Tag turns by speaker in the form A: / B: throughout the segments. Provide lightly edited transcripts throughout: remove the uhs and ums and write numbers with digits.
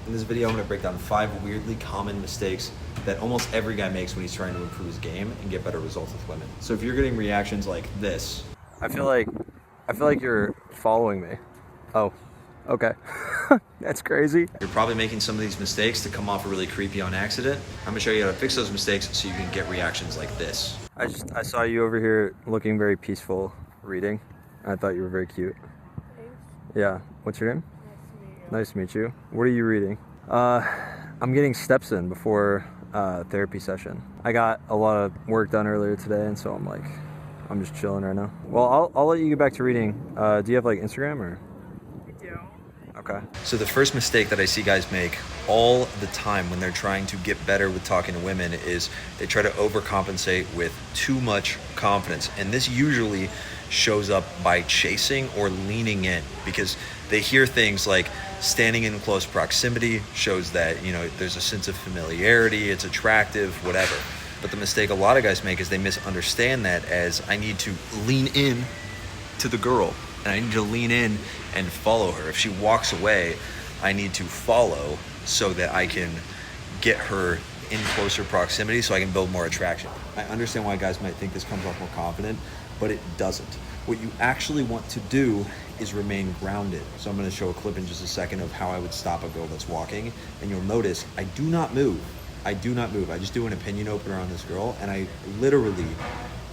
A: In this video, I'm gonna break down 5 weirdly common mistakes that almost every guy makes when he's trying to improve his game and get better results with women. So if you're getting reactions like this, I feel like you're following me. Oh, okay. That's crazy. You're probably making some of these mistakes to come off really creepy on accident. I'm gonna show you how to fix those mistakes so you can get reactions like this. I saw you over here looking very peaceful reading. I thought you were very cute.
B: Thanks.
A: Yeah. What's your name?
B: Nice to meet you.
A: Nice to meet you. What are you reading? I'm getting steps in before therapy session. I got a lot of work done earlier today, and so I'm just chilling right now. Well, I'll let you get back to reading. Do you have like Instagram or?
B: I do.
A: Okay. So the first mistake that I see guys make all the time when they're trying to get better with talking to women is they try to overcompensate with too much confidence. And this usually shows up by chasing or leaning in, because they hear things like standing in close proximity shows that, you know, there's a sense of familiarity, it's attractive, whatever. But the mistake a lot of guys make is they misunderstand that as I need to lean in to the girl, and I need to lean in and follow her. If she walks away, I need to follow so that I can get her in closer proximity so I can build more attraction. I understand why guys might think this comes off more confident, but it doesn't. What you actually want to do is remain grounded. So I'm gonna show a clip in just a second of how I would stop a girl that's walking, and you'll notice I do not move. I do not move. I just do an opinion opener on this girl, and I literally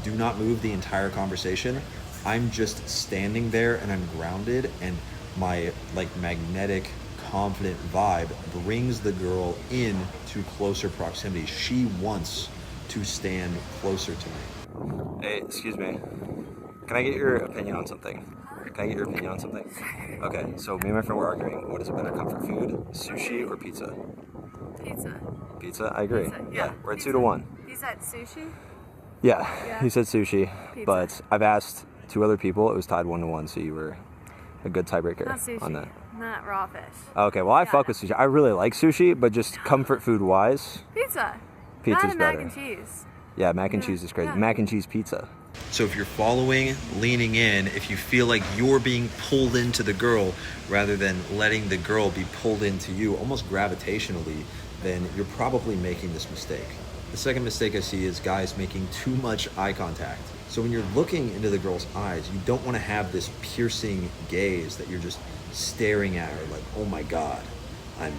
A: do not move the entire conversation. I'm just standing there and I'm grounded, and my like magnetic, confident vibe brings the girl in to closer proximity. She wants to stand closer to me. Hey, excuse me. Can I get your opinion on something? Can I get your opinion on something? Okay, so me and my friend were arguing. What is a better comfort food, sushi or pizza?
B: Pizza.
A: Pizza? I agree.
B: Pizza,
A: Yeah, we're at
B: pizza.
A: 2-1.
B: He said sushi?
A: Yeah, he said sushi,
B: Pizza.
A: but I've asked 2 other people. It was tied 1-1, so you were a good tiebreaker
B: Not sushi.
A: on that.
B: Not raw fish.
A: Okay, well I fuck with sushi. I really like sushi, but just comfort food wise,
B: Pizza.
A: pizza's
B: Not a
A: better.
B: mac and cheese.
A: Yeah, mac and
B: Yeah,
A: cheese is crazy.
B: yeah.
A: Mac and cheese pizza. So if you're following, leaning in, if you feel like you're being pulled into the girl rather than letting the girl be pulled into you, almost gravitationally, then you're probably making this mistake. The second mistake I see is guys making too much eye contact. So when you're looking into the girl's eyes, you don't want to have this piercing gaze that you're just staring at her like, oh my God, I'm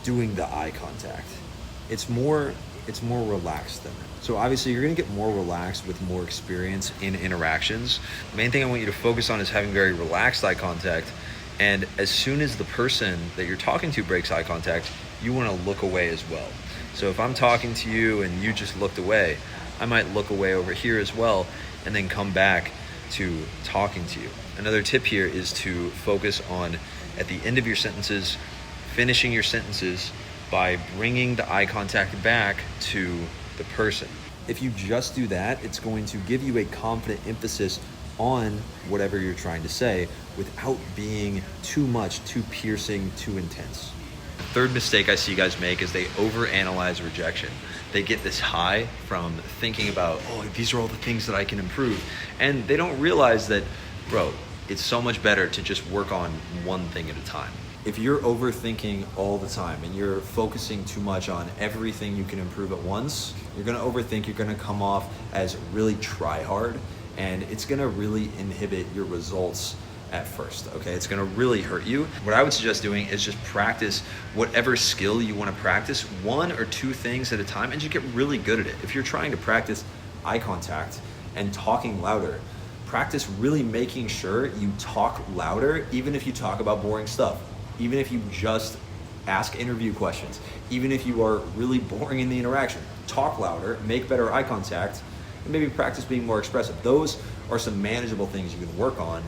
A: doing the eye contact. It's more relaxed than that. So obviously you're gonna get more relaxed with more experience in interactions. The main thing I want you to focus on is having very relaxed eye contact. And as soon as the person that you're talking to breaks eye contact, you wanna look away as well. So if I'm talking to you and you just looked away, I might look away over here as well and then come back to talking to you. Another tip here is to focus on, at the end of your sentences, finishing your sentences by bringing the eye contact back to the person. If you just do that, it's going to give you a confident emphasis on whatever you're trying to say without being too much, too piercing, too intense. The third mistake I see guys make is they overanalyze rejection. They get this high from thinking about, oh, these are all the things that I can improve. And they don't realize that, bro, it's so much better to just work on one thing at a time. If you're overthinking all the time and you're focusing too much on everything you can improve at once, you're gonna overthink, you're gonna come off as really try hard, and it's gonna really inhibit your results at first, okay? It's gonna really hurt you. What I would suggest doing is just practice whatever skill you wanna practice, 1 or 2 things at a time, and just get really good at it. If you're trying to practice eye contact and talking louder, practice really making sure you talk louder, even if you talk about boring stuff. Even if you just ask interview questions, even if you are really boring in the interaction, talk louder, make better eye contact, and maybe practice being more expressive. Those are some manageable things you can work on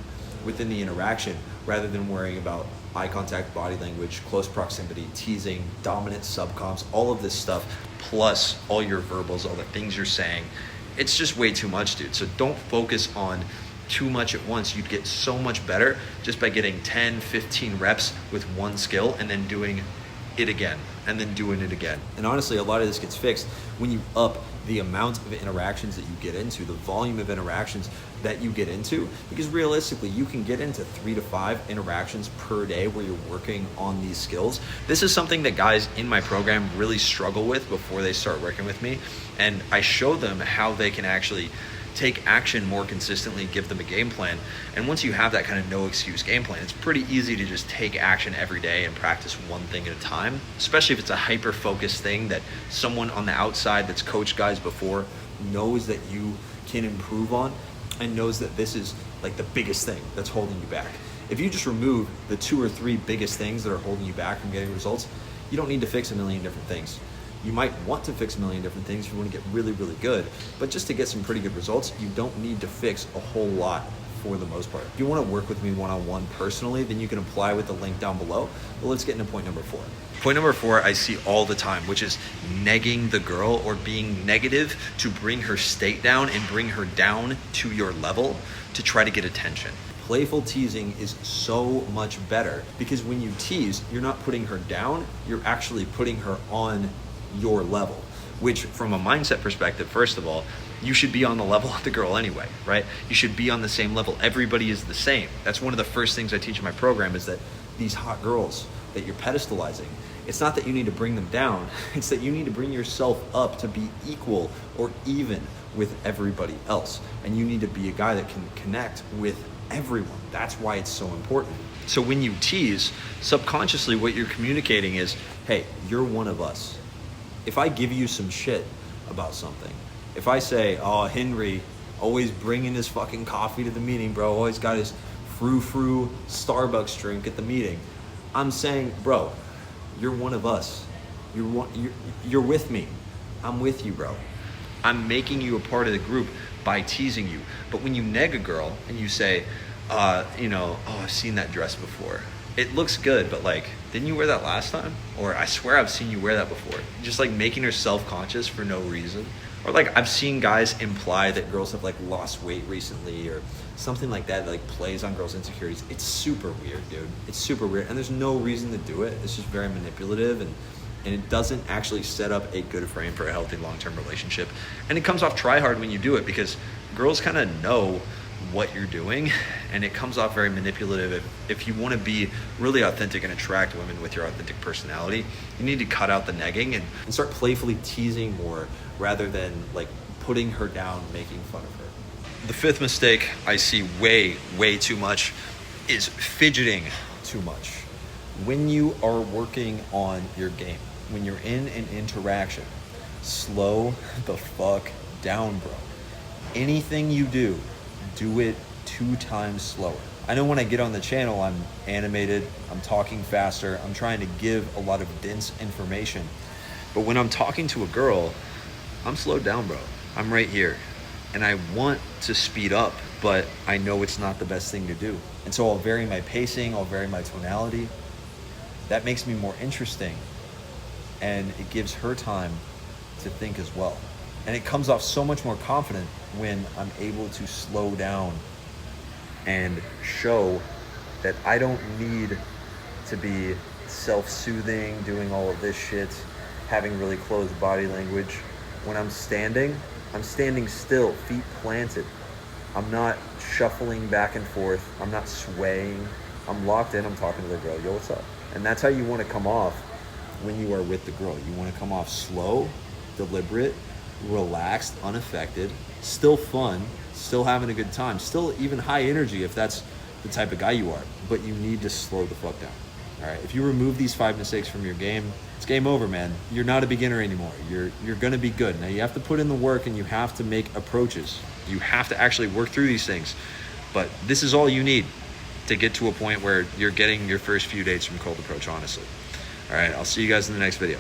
A: within the interaction rather than worrying about eye contact, body language, close proximity, teasing, dominant subcomps, all of this stuff, plus all your verbals, all the things you're saying. It's just way too much, dude. So don't focus on too much at once. You'd get so much better just by getting 10, 15 reps with one skill and then doing it again and then doing it again. And honestly, a lot of this gets fixed when you up the amount of interactions that you get into, the volume of interactions that you get into, because realistically, you can get into 3 to 5 interactions per day where you're working on these skills. This is something that guys in my program really struggle with before they start working with me. And I show them how they can actually take action more consistently, give them a game plan. And once you have that kind of no excuse game plan, it's pretty easy to just take action every day and practice one thing at a time, especially if it's a hyper-focused thing that someone on the outside that's coached guys before knows that you can improve on and knows that this is like the biggest thing that's holding you back. If you just remove the 2 or 3 biggest things that are holding you back from getting results, you don't need to fix a million different things. You might want to fix a million different things if you want to get really, really good, but just to get some pretty good results, you don't need to fix a whole lot for the most part. If you want to work with me one-on-one personally, then you can apply with the link down below. But let's get into point number 4. Point number 4 I see all the time, which is negging the girl or being negative to bring her state down and bring her down to your level to try to get attention. Playful teasing is so much better because when you tease, you're not putting her down, you're actually putting her on your level, which from a mindset perspective, first of all, you should be on the level of the girl anyway, right? You should be on the same level. Everybody is the same. That's one of the first things I teach in my program is that these hot girls that you're pedestalizing, it's not that you need to bring them down, it's that you need to bring yourself up to be equal or even with everybody else. And you need to be a guy that can connect with everyone. That's why it's so important. So when you tease, subconsciously what you're communicating is, hey, you're one of us. If I give you some shit about something, if I say, oh, Henry, always bringing his fucking coffee to the meeting, bro, always got his frou-frou Starbucks drink at the meeting, I'm saying, bro, you're one of us. You're with me. I'm with you, bro. I'm making you a part of the group by teasing you. But when you neg a girl and you say, oh, I've seen that dress before. It looks good, but like, didn't you wear that last time? Or I swear I've seen you wear that before. Just like making her self-conscious for no reason. Or like I've seen guys imply that girls have like lost weight recently or something like that like plays on girls' insecurities. It's super weird, dude. It's super weird. And there's no reason to do it. It's just very manipulative and it doesn't actually set up a good frame for a healthy long-term relationship. And it comes off try hard when you do it because girls kind of know what you're doing and it comes off very manipulative. If you want to be really authentic and attract women with your authentic personality, you need to cut out the negging and start playfully teasing more rather than like putting her down, making fun of her. The 5th mistake I see way too much is fidgeting too much. When you are working on your game, when you're in an interaction, slow the fuck down, bro. Anything you do it 2 times slower. I know when I get on the channel, I'm animated, I'm talking faster, I'm trying to give a lot of dense information. But when I'm talking to a girl, I'm slowed down, bro. I'm right here. And I want to speed up, but I know it's not the best thing to do. And so I'll vary my pacing, I'll vary my tonality. That makes me more interesting. And it gives her time to think as well. And it comes off so much more confident when I'm able to slow down and show that I don't need to be self-soothing, doing all of this shit, having really closed body language. When I'm standing still, feet planted. I'm not shuffling back and forth. I'm not swaying. I'm locked in. I'm talking to the girl. Yo, what's up? And that's how you want to come off when you are with the girl. You want to come off slow, deliberate, relaxed, unaffected, still fun, still having a good time, still even high energy if that's the type of guy you are, but you need to slow the fuck down. All right, if you remove these 5 mistakes from your game, it's game over, man. You're not a beginner anymore. You're gonna be good. Now you have to put in the work and you have to make approaches. You have to actually work through these things, but this is all you need to get to a point where you're getting your first few dates from cold approach, honestly. All right, I'll see you guys in the next video.